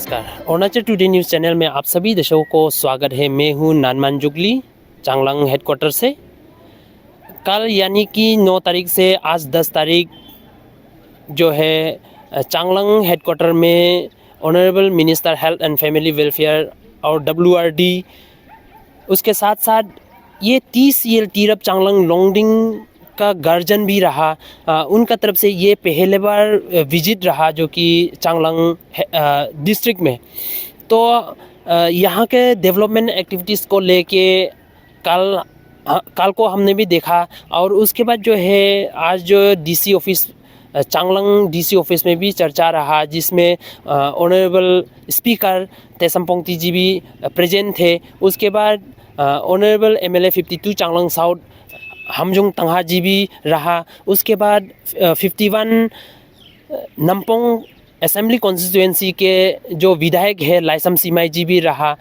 नमस्कार, Arunachal today news channel में आप सभी दर्शकों को स्वागत है। मैं हूं नानमान जुगली, चांगलांग हेडक्वार्टर से। कल यानी कि 9 तारीख से आज 10 तारीख जो है चांगलांग हेडक्वार्टर में honourable minister health and family welfare और WRD, उसके साथ साथ ये 30 ईयर टीरप चांगलांग लोंगडिंग का गार्जियन भी रहा। उनका तरफ से ये पहले बार विजिट रहा जो कि चांगलांग डिस्ट्रिक्ट में। तो यहाँ के डेवलपमेंट एक्टिविटीज़ को लेके कल को हमने भी देखा। और उसके बाद जो है आज जो DC office Changlang DC office में भी चर्चा रहा, जिसमें ऑनरेबल स्पीकर तेसम पोंगती जी भी प्रेजेंट थे। उसके बाद ऑनरेबल MLA 52 चांगलांग साउथ हमजुंग तंहा जी भी रहा। उसके बाद 51 नमपोंग असेंबली कॉन्स्टिट्यूएंसी के जो विधायक है लाइसम सिमाई जी भी रहा।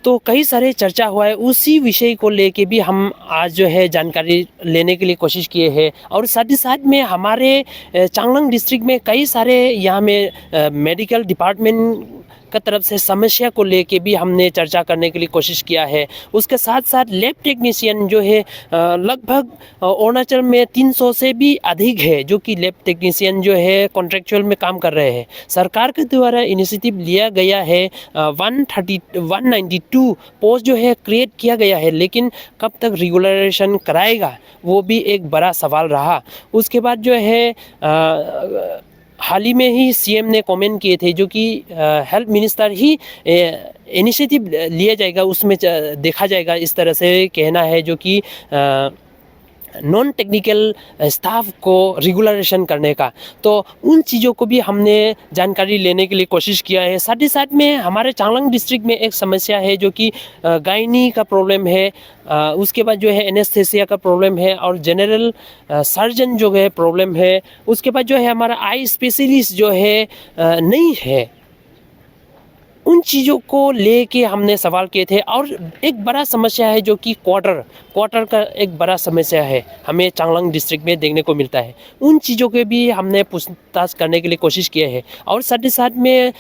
तो कई सारे चर्चा हुआ है, उसी विषय को लेके भी हम आज जो है जानकारी लेने के लिए कोशिश किए हैं। और साथ ही साथ में हमारे चांगलांग डिस्ट्रिक्ट में कई सारे यहाँ में मेडिकल डिपार्टमेंट का तरफ से समस्या को लेके भी हमने चर्चा करने के लिए कोशिश किया है। उसके साथ साथ लैब टेक्नीशियन जो है लगभग अरुणाचल में 300 से भी अधिक है, जो कि लैब टेक्नीशियन जो है कॉन्ट्रेक्चुअल में काम कर रहे हैं। सरकार के द्वारा इनिशिएटिव लिया गया है, 192 पोस्ट जो है क्रिएट किया गया है, लेकिन कब तक रेगुलराइजेशन कराएगा वो भी एक बड़ा सवाल रहा। उसके बाद जो है हाल ही में ही CM ने कमेंट किए थे, जो कि हेल्थ मिनिस्टर ही इनिशिएटिव लिया जाएगा, उसमें देखा जाएगा, इस तरह से कहना है, जो कि नॉन टेक्निकल स्टाफ को रेगुलराइजेशन करने का। तो उन चीज़ों को भी हमने जानकारी लेने के लिए कोशिश किया है। साथ ही साथ में हमारे चांगलांग डिस्ट्रिक्ट में एक समस्या है जो कि गायनी का प्रॉब्लम है। उसके बाद जो है एनेस्थेसिया का प्रॉब्लम है और जनरल सर्जन जो है प्रॉब्लम है। उसके बाद जो है हमारा आई स्पेशलिस्ट जो है नहीं है। उन चीज़ों को लेके हमने सवाल किए थे। और एक बड़ा समस्या है जो कि क्वार्टर का एक बड़ा समस्या है, हमें चांगलांग डिस्ट्रिक्ट में देखने को मिलता है। उन चीज़ों के भी हमने पूछताछ करने के लिए कोशिश किए हैं। और साथ ही साथ में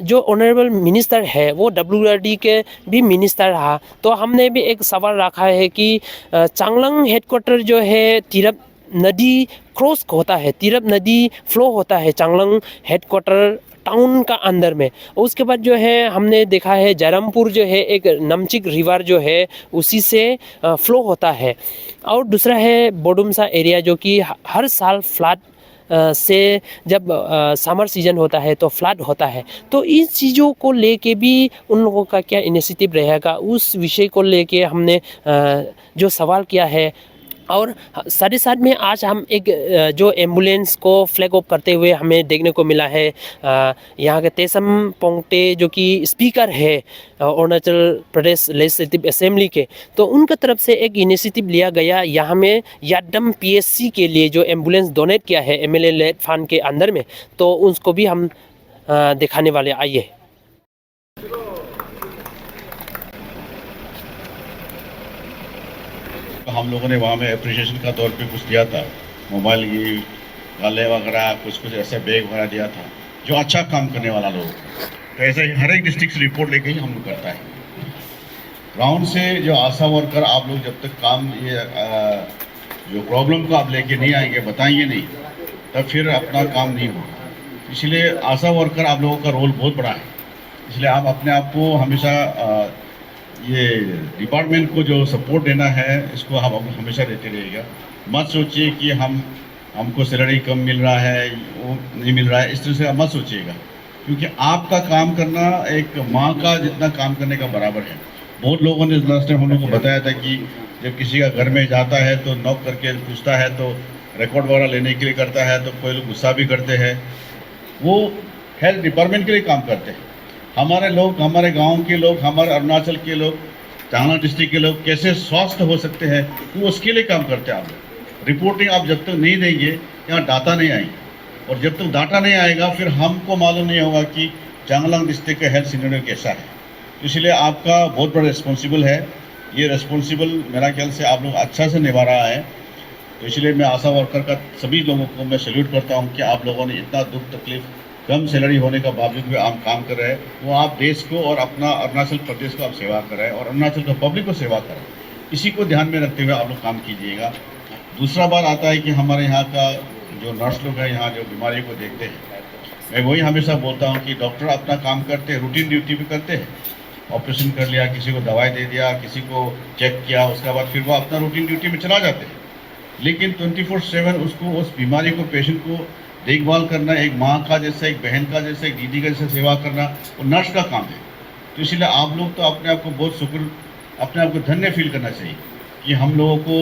जो ऑनरेबल मिनिस्टर है वो WRD के भी मिनिस्टर रहा। तो हमने भी एक सवाल रखा है कि चांगलांग हेडक्वार्टर जो है तिरप नदी क्रॉस होता है, तिरप नदी फ्लो होता है चांगलांग हेडक्वार्टर टाउन का अंदर में। उसके बाद जो है हमने देखा है जयरामपुर जो है एक नमचिक रिवर जो है उसी से फ्लो होता है। और दूसरा है बोडुमसा एरिया, जो कि हर साल फ्लड से जब समर सीजन होता है तो फ्लड होता है। तो इस चीज़ों को लेके भी उन लोगों का क्या इनिशिएटिव रहेगा, उस विषय को लेके हमने जो सवाल किया है। और साथ ही साथ में आज हम एक जो एम्बुलेंस को फ्लैग ऑफ करते हुए हमें देखने को मिला है यहाँ के तेसम पोंगते जो कि स्पीकर है अरुणाचल प्रदेश लेजिस्लेटिव असेंबली के। तो उनका तरफ से एक इनिशिएटिव लिया गया यहाँ में यादम PSC के लिए जो एम्बुलेंस डोनेट किया है MLA लेड फंड के अंदर में। तो उसको भी हम दिखाने वाले आइए। हम लोगों ने वहाँ में अप्रिशिएशन का तौर पे कुछ दिया था, मोबाइल की गाले वगैरह कुछ ऐसे बैग वगैरह दिया था, जो अच्छा काम करने वाला लोग। तो ऐसे ही हर एक डिस्ट्रिक्ट से रिपोर्ट लेके ही हम लोग करता है। ग्राउंड से जो आशा वर्कर आप लोग जब तक काम ये जो प्रॉब्लम को आप लेके नहीं आएंगे, बताएंगे नहीं, तब फिर अपना काम नहीं होगा। इसलिए आशा वर्कर आप लोगों का रोल बहुत बड़ा है। इसलिए आप अपने आप को हमेशा ये डिपार्टमेंट को जो सपोर्ट देना है इसको हम हमेशा देते रहेगा। मत सोचिए कि हमको सैलरी कम मिल रहा है, वो नहीं मिल रहा है, इस तरह से मत सोचिएगा, क्योंकि आपका काम करना एक माँ का जितना काम करने का बराबर है। बहुत लोगों ने लास्ट टाइम हम लोग को बताया था कि जब किसी का घर में जाता है तो नॉक करके पूछता है, तो रिकॉर्ड वगैरह लेने के लिए करता है, तो कोई लोग गुस्सा भी करते हैं। वो हेल्थ डिपार्टमेंट के लिए काम करते हैं। हमारे लोग, हमारे गांव के लोग, हमारे अरुणाचल के लोग, चांगलांग डिस्ट्रिक्ट के लोग कैसे स्वस्थ हो सकते हैं, वो उसके लिए काम करते हैं। आप लोग रिपोर्टिंग आप जब तक नहीं देंगे, यहाँ डाटा नहीं आएगी। और जब तक डाटा नहीं आएगा फिर हमको मालूम नहीं होगा कि चांगलांग डिस्ट्रिक्ट का हेल्थ सिनेरियो कैसा है। इसलिए आपका बहुत बड़ा रिस्पॉन्सिबल है। ये रिस्पॉन्सिबल मेरा ख्याल से आप लोग अच्छा से निभा रहा है। तो इसलिए मैं आशा वर्कर का सभी लोगों को मैं सैल्यूट करता हूँ कि आप लोगों ने इतना दुख तकलीफ कम सैलरी होने का बावजूद भी आप काम कर रहे हैं, वो आप देश को और अपना अरुणाचल प्रदेश को आप सेवा कर रहे हैं और अरुणाचल का पब्लिक को सेवा कर रहे हैं। इसी को ध्यान में रखते हुए आप लोग काम कीजिएगा। दूसरा बात आता है कि हमारे यहाँ का जो नर्स लोग हैं, यहाँ जो बीमारी को देखते हैं, मैं वही हमेशा बोलता हूँ कि डॉक्टर अपना काम करते हैं, रूटीन ड्यूटी भी करते हैं। ऑपरेशन कर लिया, किसी को दवाई दे दिया, किसी को चेक किया, उसके बाद फिर वो अपना रूटीन ड्यूटी में चला जाते हैं। लेकिन 24/7 उसको, उस बीमारी को, पेशेंट को देखभाल करना, एक माँ का जैसे, एक बहन का जैसे, एक दीदी का जैसे सेवा करना, वो नर्स का काम है। तो इसलिए आप लोग तो अपने आप को बहुत शुक्र, अपने आप को धन्य फील करना चाहिए कि हम लोगों को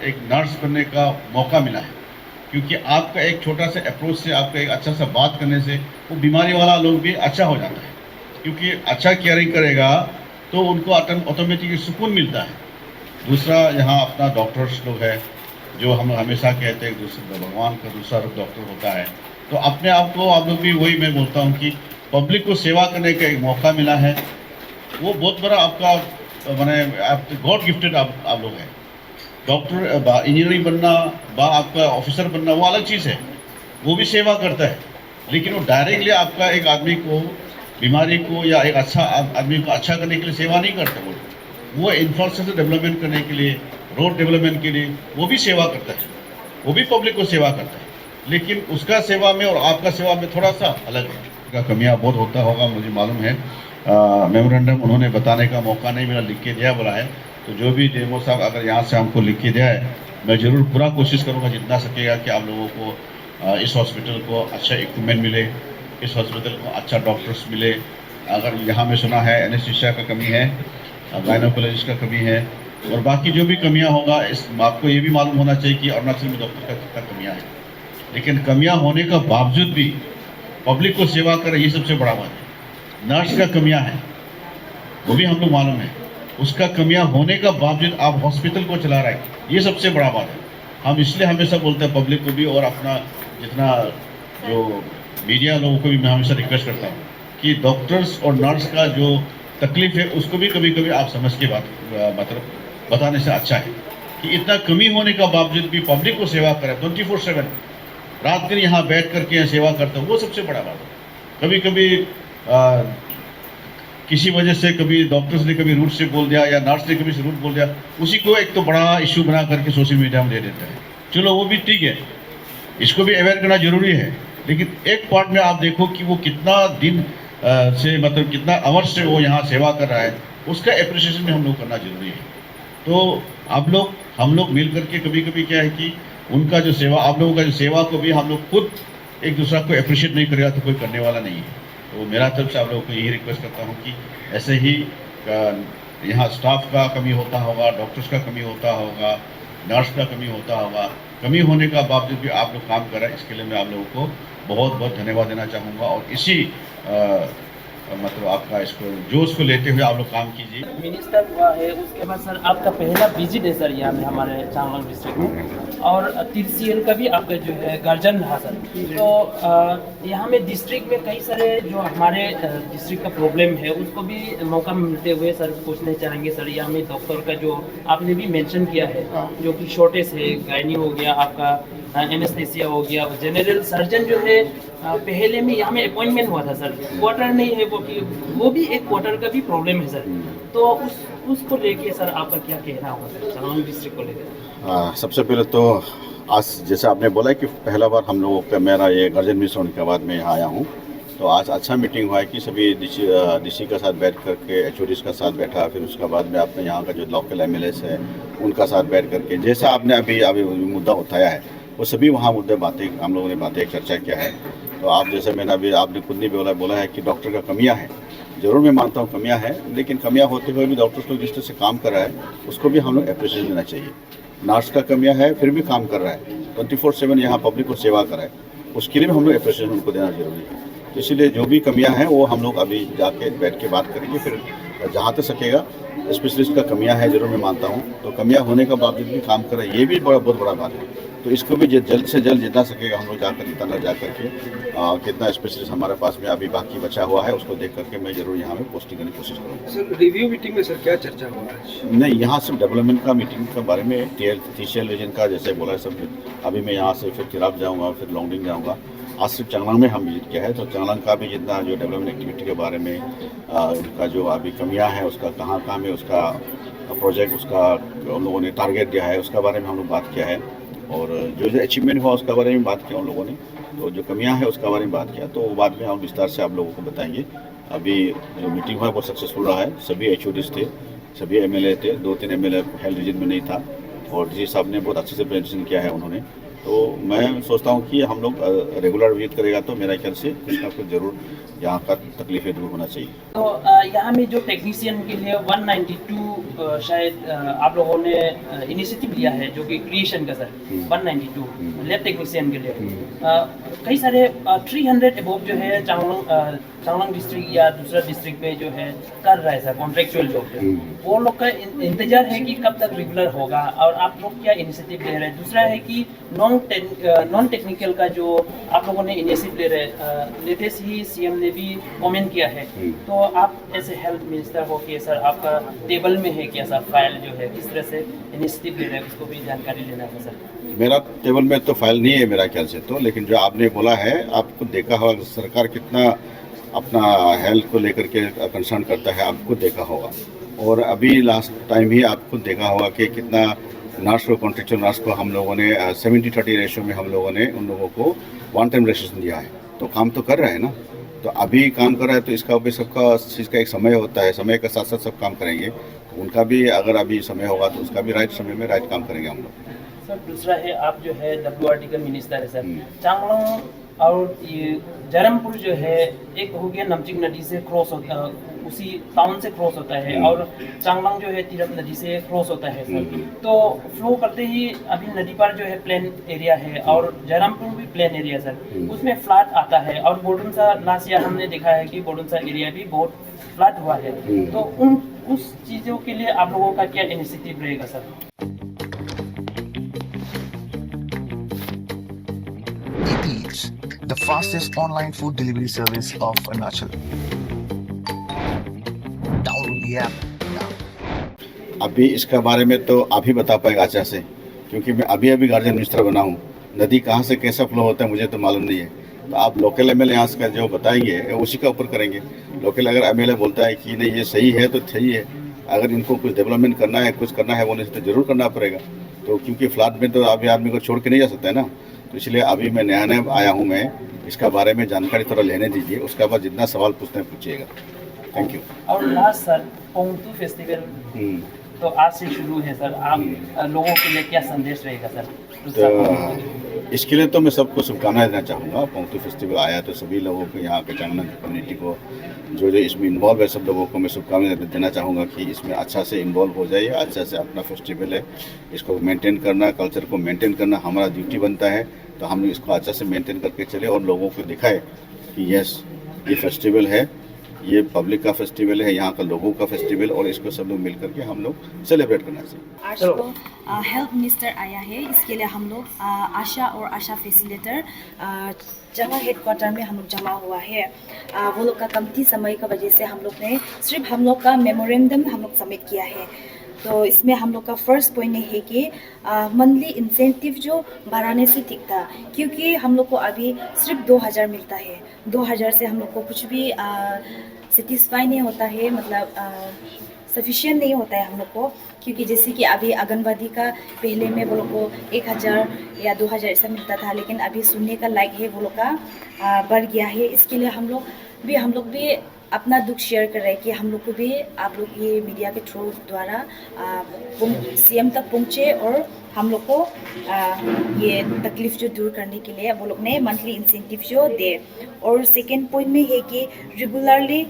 एक नर्स बनने का मौका मिला है। क्योंकि आपका एक छोटा सा अप्रोच से, आपका एक अच्छा सा बात करने से वो बीमारी वाला लोग भी अच्छा हो जाता है। क्योंकि अच्छा केयरिंग करेगा तो उनको ऑटोमेटिकली सुकून मिलता है। दूसरा, यहाँ अपना डॉक्टर्स लोग हैं जो हम हमेशा कहते हैं दूसरे भगवान का दूसरा रूप डॉक्टर होता है। तो अपने आप को आप लोग भी, वही मैं बोलता हूँ कि पब्लिक को सेवा करने का एक मौका मिला है, वो बहुत बड़ा आपका मैंने आप गॉड गिफ्टेड आप लोग हैं। डॉक्टर, इंजीनियरिंग बनना, आपका ऑफिसर बनना वो अलग चीज़ है, वो भी सेवा करता है। लेकिन वो डायरेक्टली आपका एक आदमी को, बीमारी को या एक अच्छा आदमी को अच्छा करने के लिए सेवा नहीं करते। वो इंफ्रास्ट्रक्चर डेवलपमेंट करने के लिए, रोड डेवलपमेंट के लिए वो भी सेवा करता है, वो भी पब्लिक को सेवा करता है। लेकिन उसका सेवा में और आपका सेवा में थोड़ा सा अलग है। का कमियां बहुत होता होगा, मुझे मालूम है। मेमोरेंडम उन्होंने बताने का मौका नहीं मिला, लिख के दिया बोला है। तो जो भी डेमो साहब अगर यहाँ से हमको लिख के दिया है, मैं ज़रूर पूरा कोशिश करूँगा जितना सकेगा कि आप लोगों को इस हॉस्पिटल को अच्छा इक्विपमेंट मिले, इस हॉस्पिटल को अच्छा डॉक्टर्स मिले। अगर यहाँ में सुना है एनेस्थीसिया का कमी है, गायनोकोलॉजिस्ट का कमी है, और बाकी जो भी कमियां होगा, इस आपको ये भी मालूम होना चाहिए कि अरुणाचल में डॉक्टर का कितना कमियां है। लेकिन कमियां होने का बावजूद भी पब्लिक को सेवा करें, ये सबसे बड़ा बात है। नर्स का कमियां है, वो भी हम लोग मालूम है। उसका कमियां होने का बावजूद आप हॉस्पिटल को चला रहे हैं, ये सबसे बड़ा बात है। हम इसलिए हमेशा बोलते हैं पब्लिक को भी, और अपना जितना जो मीडिया लोगों को भी मैं हमेशा रिक्वेस्ट करता हूँ कि डॉक्टर्स और नर्स का जो तकलीफ है उसको भी कभी कभी आप समझ के बात मतलब बताने से अच्छा है कि इतना कमी होने का बावजूद भी पब्लिक को सेवा करें 24/7, रात दिन यहाँ बैठ करके सेवा करते हैं, वो सबसे बड़ा बात है। कभी कभी किसी वजह से कभी डॉक्टर्स ने कभी रूट से बोल दिया या नर्स ने कभी से रूट बोल दिया, उसी को एक तो बड़ा इश्यू बना करके सोशल मीडिया में दे देता है। चलो वो भी ठीक है, इसको भी अवेयर करना जरूरी है। लेकिन एक पार्ट में आप देखो कि वो कितना दिन से, मतलब कितना आवर्स से वो यहाँ सेवा कर रहा है, उसका एप्रिसिएशन भी हम लोग करना जरूरी है। तो आप लोग, हम लोग मिल करके कभी कभी क्या है कि उनका जो सेवा, आप लोगों का जो सेवा को भी हम लोग खुद एक दूसरा को अप्रिशिएट नहीं करेगा तो कोई करने वाला नहीं है। तो मेरा तरफ से आप लोगों को यही रिक्वेस्ट करता हूँ कि ऐसे ही यहाँ स्टाफ का कमी होता होगा, डॉक्टर्स का कमी होता होगा, नर्स का कमी होता होगा, कमी होने का बावजूद भी आप लोग काम कर रहे हैं, इसके लिए मैं आप लोगों को बहुत बहुत धन्यवाद देना चाहूँगा। और इसी मतलब आपका इसको जोश को लेते हुए आप लोग काम कीजिए। मिनिस्टर हुआ है, उसके बाद सर आपका पहला विजिट है सर यहाँ में हमारे चांगलांग डिस्ट्रिक्ट में, और तिरसीएल का भी आपका जो है गर्जन रहा सर। तो यहाँ में डिस्ट्रिक्ट में कई सारे जो हमारे डिस्ट्रिक्ट का प्रॉब्लम है उसको भी मौका मिलते हुए सर पूछने चाहेंगे सर, यहाँ में डॉक्टर का जो आपने भी मेंशन किया है जो कि शॉर्टेज है, गायनी हो गया, आपका एनेस्थीसिया हो गया, जनरल सर्जन जो है पहले में यहाँ में अपॉइंटमेंट हुआ था सर, क्वार्टर नहीं है, वो भी एक क्वार्टर का भी प्रॉब्लम है सर। तो उसको लेके सर आपका क्या कहना होगा सर चांगलांग डिस्ट्रिक्ट को लेकर? सबसे पहले तो आज जैसे आपने बोला कि पहला बार हम लोगों का मेरा ये गर्जन मिस होने के बाद मैं यहाँ आया हूँ, तो आज अच्छा मीटिंग हुआ है कि सभी डीसी का साथ बैठ करके, एचओडीज का साथ बैठा, फिर उसके बाद में आपने यहाँ का जो लोकल एमएलएस है उनका साथ बैठ करके, जैसा आपने अभी मुद्दा उठाया है वो सभी वहाँ मुद्दे बातें हम लोगों ने बातें चर्चा किया है। तो आप जैसे मैंने अभी आपने खुद नहीं बोला है कि डॉक्टर का कमियां है, ज़रूर मैं मानता हूँ कमियां है, लेकिन कमियां होते हुए भी डॉक्टर्स लोग जिस तरह से काम कर रहा है उसको भी हम लोग अप्रिशिएट देना चाहिए। नर्स का कमियां है फिर भी काम कर रहा है, 24/7 यहाँ पब्लिक को सेवा कर रहा है, उसके लिए भी हम लोग अप्रिशिएशन उनको देना जरूरी है। तो इसलिए जो भी कमियां हैं वो हम लोग अभी जाके बैठ के बात करेंगे, फिर जहाँ तक सकेगा। स्पेशलिस्ट का कमियां है ज़रूर मैं मानता हूँ, तो कमियां होने का बावजूद भी काम कर रहा है, ये भी बहुत बड़ा बात है। तो इसको भी जल्द से जल्द जितना सकेगा हम लोग जाकर जितना जा करके कितना स्पेशलिस्ट हमारे पास में अभी बाकी बचा हुआ है उसको देख करके मैं जरूर यहाँ में पोस्टिंग करने की कोशिश करूँगा। सर रिव्यू मीटिंग में सर क्या चर्चा हुआ आज? नहीं, यहाँ सिर्फ डेवलपमेंट का मीटिंग के बारे में, TCL रीजन का जैसे बोला सब, अभी मैं यहाँ से फिर चिराग जाऊँगा, फिर लॉन्गडिंग जाऊँगा, आज सिर्फ चांगलांग में हम विजिट किया है, तो चांगलांग का भी जितना जो डेवलपमेंट एक्टिविटी के बारे में उनका जो अभी कमियां है, उसका कहाँ में उसका प्रोजेक्ट, उसका उन लोगों ने टारगेट दिया है, उसका बारे में हम लोग बात किया है। और जो अचीवमेंट हुआ उसका बारे में बात किया उन लोगों ने, तो जो कमियां है उसका बारे में बात किया। तो बाद में हम विस्तार से आप लोगों को बताएंगे। अभी जो मीटिंग हुआ बहुत सक्सेसफुल रहा है, सभी HODs थे, सभी MLA थे, 2-3 MLA हेल्थ रीजन में नहीं था, और DC साहब ने बहुत अच्छे से प्रेजेंटेशन किया है उन्होंने। तो मैं सोचता हूँ कि हम लोग रेगुलर विजिट करेगा तो मेरा ख्याल से कुछ ना कुछ जरूर यहाँ का तकलीफें दूर होना चाहिए। तो यहाँ में जो टेक्नीशियन के लिए 192 शायद आप लोगों ने इनिशिएटिव लिया है, जो कि क्रिएशन का सर 192 लैब टेक्नीशियन के लिए कई सारे 300 अबव जो है चांगलांग डिस्ट्रिक्ट या दूसरा डिस्ट्रिक्ट में जो है कर रहा है सर कॉन्ट्रेक्चुअल जॉब है। वो लोग का इंतजार है कि कब तक रेगुलर होगा, और आप लोग क्या इनिशिएटिव ले रहे हैं। दूसरा है कि नॉन टेक्निकल का जो आप लोगों ने इनिशिएटिव ले रहे हैं, लेटेस्ट ही CM ने भी कमेंट किया है। तो आप ऐसे हेल्थ मिनिस्टर हो के सर आपका टेबल में है क्या सर फाइल जो है, किस तरह से इनिशिएटिव ले रहे हैं, उसको भी जानकारी लेना है सर। मेरा टेबल में तो फाइल नहीं है मेरा ख्याल से तो, लेकिन जो आपने बोला है, आपको देखा होगा सरकार कितना अपना हेल्थ को लेकर के कंसर्न करता है, आपको देखा होगा। और अभी लास्ट टाइम ही आपको देखा होगा कि कितना नर्स को, कॉन्ट्रेक्चुअल नर्स को हम लोगों ने 70-30 रेशियो में हम लोगों ने उन लोगों को 1 टाइम रेजिस्ट्रेशन दिया है। तो काम तो कर रहे हैं ना, तो अभी काम कर रहा है, तो इसका भी सबका चीज़ का एक समय होता है, समय के साथ साथ सब काम करेंगे। तो उनका भी अगर अभी समय होगा तो उसका भी राइट समय में राइट काम करेंगे हम लोग। सर दूसरा है, आप जो है WRD का मिनिस्टर है सर, चांगलांग और ये जरमपुर जो है, एक हो गया नमचिक नदी से क्रॉस होता है, उसी टाउन से क्रॉस होता है, और चांगलांग जो है तिरप नदी से क्रॉस होता है सर। तो फ्लो करते ही अभी नदी पर जो है प्लेन एरिया है, और जयरामपुर भी प्लेन एरिया सर, उसमें फ्लड आता है। और बोडुनसा लास्ट ईयर हमने देखा है कि बोडुनसा एरिया भी बहुत फ्लड हुआ है। तो उस चीज़ों के लिए आप लोगों का क्या इनिशिएटिव रहेगा sir. Eats, the fastest online food delivery service of Arunachal. Download the app now. अभी इसका बारे में तो आप ही बता पाएगा अच्छा से, क्योंकि मैं अभी गार्जियन मिनिस्टर बना हूँ। नदी कहाँ से कैसा फ्लो होता है मुझे तो मालूम नहीं है। तो आप लोकल MLA यहाँ का जो बताएंगे उसी का ऊपर करेंगे। लोकल अगर MLA बोलता है कि नहीं ये सही है तो सही है, अगर इनको कुछ डेवलपमेंट करना है, कुछ करना है बोलने से तो जरूर करना पड़ेगा। तो क्योंकि फ्लड में तो अभी आदमी को छोड़ के नहीं जा सकता है ना, तो इसलिए अभी मैं नया आया हूँ, मैं इसका बारे में जानकारी थोड़ा लेने दीजिए, उसके बाद जितना सवाल पूछते हैं पूछिएगा। Thank you. और लास्ट सर, पोंगतू फेस्टिवल तो आज से शुरू है सर, आप लोगों के लिए क्या संदेश रहेगा सर। तो इसके लिए तो मैं सबको शुभकामनाएं देना चाहूँगा। पोंगतू फेस्टिवल आया तो सभी लोगों को, यहाँ के चांगलांग कम्युनिटी को, जो इसमें इन्वॉल्व है, सब लोगों को मैं शुभकामनाएं देना चाहूँगा कि इसमें अच्छा से इन्वॉल्व हो जाइए। अच्छा से अपना फेस्टिवल है, इसको मेंटेन करना, कल्चर को मेंटेन करना हमारा ड्यूटी बनता है। तो हम इसको अच्छा से मेंटेन करके चले और लोगों को दिखाए कि यस ये फेस्टिवल है, ये पब्लिक का फेस्टिवल है, यहाँ का लोगों का फेस्टिवल, और इसको सब लोग मिल करके हम लोग सेलिब्रेट करना चाहिए। आज को हेल्थ मिनिस्टर आया है, इसके लिए हम लोग आशा और आशा फैसिलिटेटर जगह हेडक्वार्टर में हम लोग जमा हुआ है। वो लोग का कमती समय की वजह से हम लोग ने सिर्फ हम लोग का मेमोरेंडम हम लोग सबमिट किया है। तो इसमें हम लोग का फर्स्ट पॉइंट है कि मंथली इंसेंटिव जो बढ़ाने से ठीक था, क्योंकि हम लोग को अभी सिर्फ 2000 मिलता है। 2000 से हम लोग को कुछ भी सेटिस्फाई नहीं होता है, मतलब सफिशिएंट नहीं होता है हम लोग को। क्योंकि जैसे कि अभी आंगनबाड़ी का पहले में वो लोग को 1000 या 2000 ऐसा मिलता था, लेकिन अभी सुनने का लायक है वो लोग का बढ़ गया है। इसके लिए हम लोग भी अपना दुख शेयर कर रहे हैं कि हम लोग को भी आप लोग ये मीडिया के थ्रू द्वारा CM तक पहुँचे और हम लोग को ये तकलीफ जो दूर करने के लिए वो लोग ने मंथली इंसेंटिव जो दे। और सेकेंड पॉइंट में है कि रेगुलरली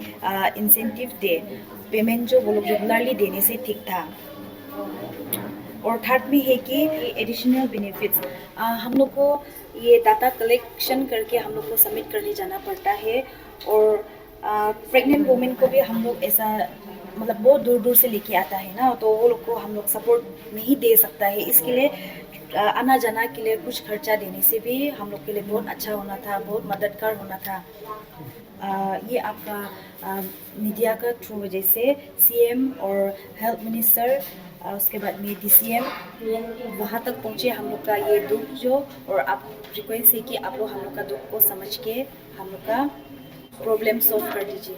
इंसेंटिव दे, पेमेंट जो वो लोग रेगुलरली देने से ठीक था। और थर्ड में है कि एडिशनल बेनिफिट्स, हम लोग को ये डाटा कलेक्शन करके हम लोग को सबमिट करने जाना पड़ता है। और प्रेग्नेंट वुमेन को भी हम लोग ऐसा मतलब बहुत दूर दूर से लेके आता है ना, तो वो लोग को हम लोग सपोर्ट नहीं दे सकता है। इसके लिए आना जाना के लिए कुछ खर्चा देने से भी हम लोग के लिए बहुत अच्छा होना था, बहुत मददगार होना था। ये आपका मीडिया का थ्रू वजह से CM और हेल्थ मिनिस्टर उसके बाद में DCM वहाँ तक पहुँचे हम लोग का ये दुख जो, और आप रिक्वेस्ट है कि आप लोग हम लोग का दुख को समझ के हम लोग का प्रॉब्लम सॉल्व कर दीजिए।